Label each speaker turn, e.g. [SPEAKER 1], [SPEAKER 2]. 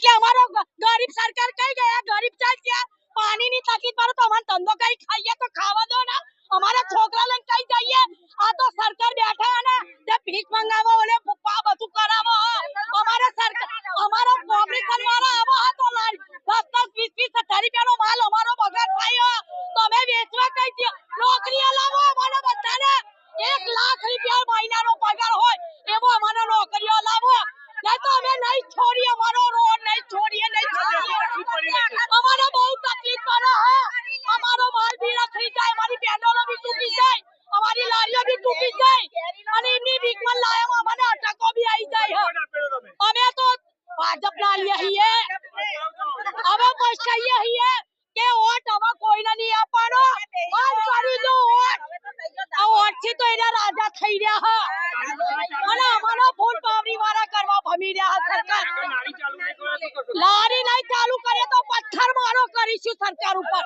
[SPEAKER 1] એટલે અમારો ગરીબ સરકાર કઈ ગયા, ગરીબ ચાલ ગયા, પાણીની તકલીફ પડે તો અમારે ધંધો કઈ ખાઈએ તો ખાવા દો ને, અમારા છોકરા લઈને કઈ જઈએ? આ તો સરકાર બેઠા ને તે ભીખ મંગાવો ઓલે પપ્પા બધું કરાવો, અમારા સરકાર અમારો કોર્પોરેશન વાળા આવો હા તો 10-10, 20-20, 18 રૂપિયાનો માલ અમારો બગાડ થાય, તમે વેચવા કઈ દો, નોકરી લાવો અમારે બધાને, 1 લાખ રૂપિયા મહિનાનો પગાર હોય એવો અમારે નોકરીઓ લાવો, નહીં તો અમે નહીં છોડીએ, અમારો રોડ નહીં છોડીએ, અમારે બહુ તકલીફ પડે હે, અમારો માલ બી રખડી જાય, અમારી પેટ્રોલો બી તૂટી જાય, અમારી લારીઓ બી તૂટી જાય, અને એમની બીકમાં લાયા અમને અટકો બી આવી જાય, અમે તો ભાજપ ના લઈએ હવે બસ કહીએ છીએ કે વોટ હવે કોઈને નહીં આપવાનો, બંધ કરી દો વોટ, આ વોટ થી તો એના રાજા થઈ રહ્યા હ, અને અમારો ફૂલ પાવરી વાળા કરવા ભમી રહ્યા સરકાર, લારી નહીં ચાલુ કરે તો પથ્થર મારો કરીશું સરકાર ઉપર,